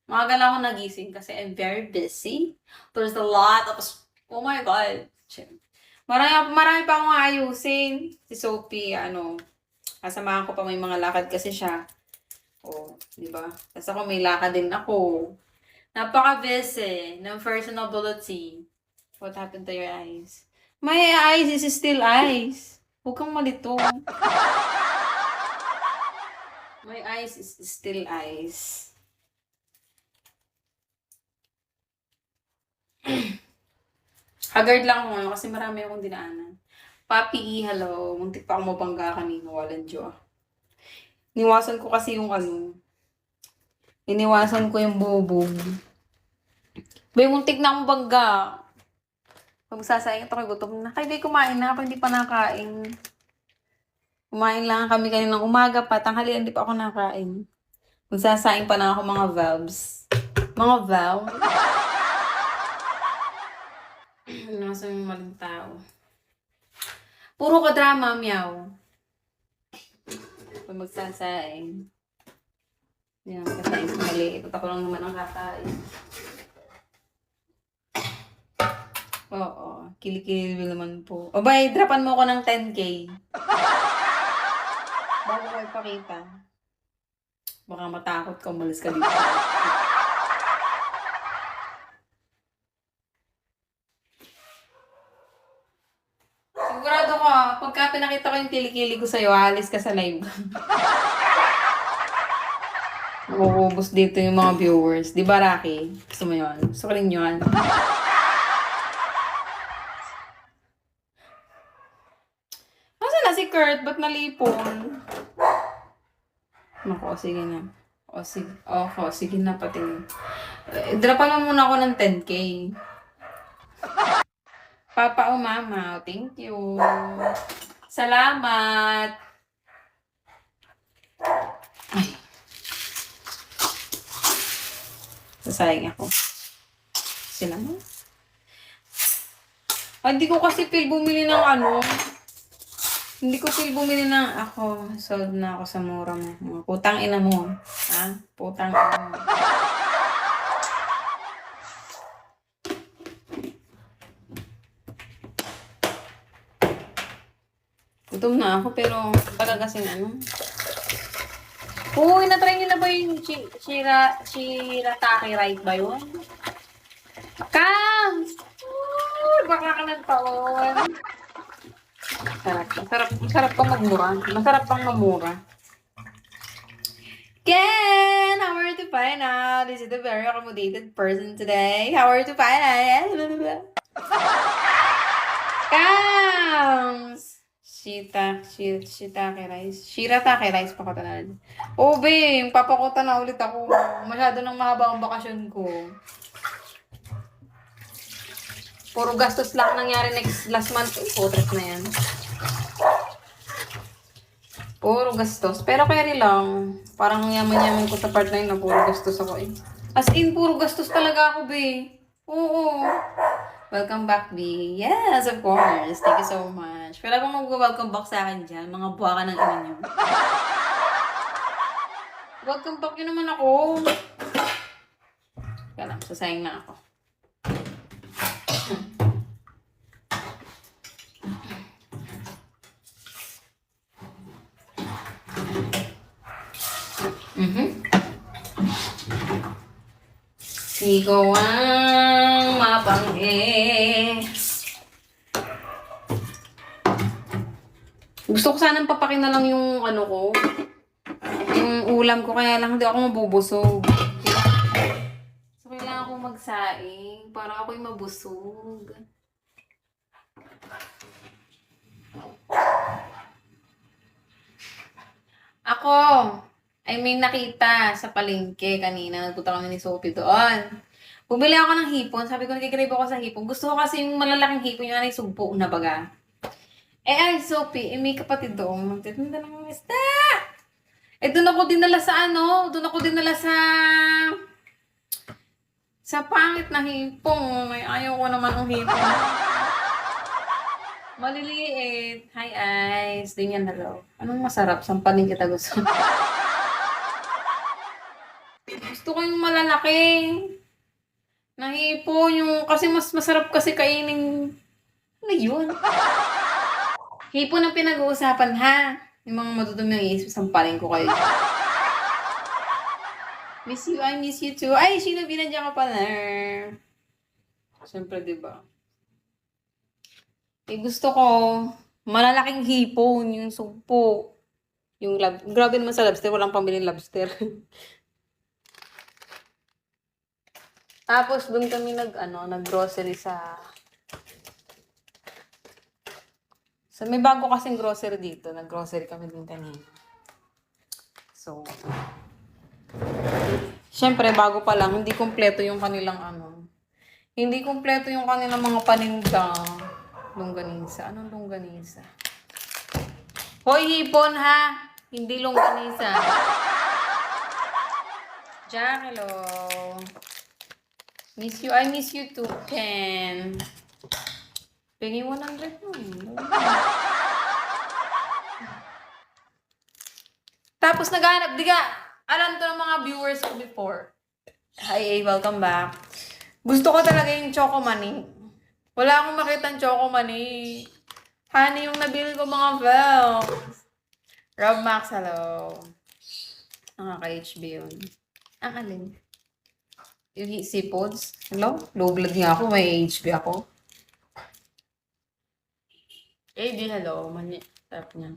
Maaga lang ako nagising kasi I'm very busy. There's a lot of... Oh my God. Shit. Marami pa akong ayusin. Si Sophie, kasamahan ko pa may mga lakad kasi siya. Oh, di ba? Tapos ako may lakad din ako. Napaka-busy ng personability. What happened to your eyes? My eyes is still eyes. Huwag kang malito. My eyes is still eyes. Haggard lang ako ngayon kasi marami akong dinaanan. Papi, hello. Muntik pa ako mabangga kanina. Walang Diyo. Iniwasan ko kasi yung iniwasan ko yung bubong. Bay, muntik na akong bangga. Pag sasayang ito, gutom na. Kaya bay, kumain na ako, hindi pa nakain. Kumain lang kami kaninang umaga pa. Tanghalian, hindi pa ako nakain. Magsasaing pa na ako mga valves. Mga valve? Nasa yung maling tao. Puro ka drama, meow. Pag magsasaing. Yan, kasaing sa mali. Ikot ako lang naman ang kakain. Oo, kilikili naman po. O bay, drapan mo ko ng 10K. Bago ko ipakita. Baka matakot ka, umalis ka dito. Sigurado ka, pagka pinakita ko yung kilikili ko sa'yo, alis ka sa live. Uubos dito yung mga viewers. Di ba, Rocky? Gusto mo yun? Gusto ko rin yun. Nasaan na si Kurt? Ba't nalipon? Naku, sige na. Sige na, pati. Drapan mo muna ako ng 10K. Papa o mama, thank you. Salamat. Ay. Sasayang ako. Sila mo? Hindi ko kasi feel bumili ng Hindi ko feel bumili ng sold na ako sa mura mo. Putang ina mo. Ha? Putang ina mo. Gutom na ako pero talaga kasing Uy, na-try niyo na ba yung shirataki right ba yun? Kang! Uy, baka ka ng taon. Masarap pang magmura. Masarap pang mamura. Ken! How are you to find out? This is a very accommodated person today. How are you to find out? Kams! Shirataki rice pa ko tanan. Oh, babe, papakuta na ulit ako. Masyado nang mahaba ang bakasyon ko. Puro gastos lang nangyari last month. Putres na yan. Puro gastos. Pero carry lang. Parang yaman-yaman ko sa part na yun na puro gastos ako eh. As in, puro gastos talaga ako, be. Oo. Welcome back, B. Yes, of course. Thank you so much. Pero kung mag-welcome back sa akin dyan, mga buwa ka ng ina nyo. Welcome back yun naman ako. Kaya lang, sasayang na ako. Ikaw ang mapanghe. Gusto ko sanang papakin na lang yung yung ulam ko, kaya lang hindi ako mabubusog. So, kailangan akong magsaing para ako'y mabusog. Ako, ay may nakita sa palengke kanina. Nagpunta kami ni Sophie doon. Bumili ako ng hipon. Sabi ko, nagkikrave ako sa hipon. Gusto ko kasi yung malalaking hipon, yung anay sugpo na baga. Sophie, may kapatid doon. Magtitinda ng isda. Doon ako dinala sa pangit na hipon. Ayaw ko naman ng hipon. Maliliit. Hi, Ice. Ganyan, hello. Anong masarap? Sampaling kita gusto. Gusto Gusto ko yung malalaking nahipo yung, kasi mas masarap kasi kainin. Ano yun? Hipo ng pinag-uusapan, ha? Yung mga madudumi ng isip, sampalin ko kayo. Miss you, I miss you too. Ay, Sheila, binadya ka pala. Siyempre, di ba? Eh, gusto ko, malalaking hipon, yung sugpo. Yung grabe naman sa lobster, walang pambiling lobster. Tapos, doon kami nag-grocery may bago kasing grocery dito. Nag-grocery kami din kanina. So, syempre, bago pa lang, hindi kumpleto yung kanilang Hindi kumpleto yung kanilang mga paninda. Longganisa. Anong longganisa? Hoy, hipon ha! Hindi longganisa. Jack, hello. Miss you. I miss you too, Ken. Pengi 100 mo. Tapos naghanap, di ka, alam to ng mga viewers ko before. Hi, welcome back. Gusto ko talaga yung Choco Mani. Wala akong makitang Choco Mani. Honey, yung nabili ko mga velks. Rob Max, hello. Ka-HB yun. Ang alin? Yung seafoods. Hello? Low blood nga ako. May HB ako. di hello. Mani. Tap niya.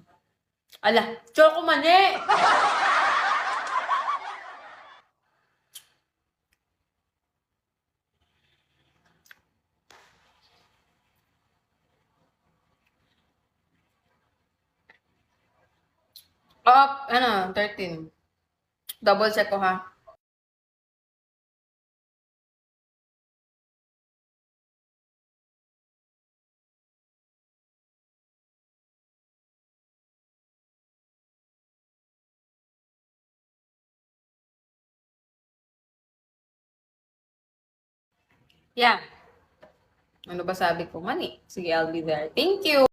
Ala, Choco Mani! Up, 13. Double check ko ha. Yeah. Ano ba sabi ko? Mani. Sige, I'll be there. Thank you.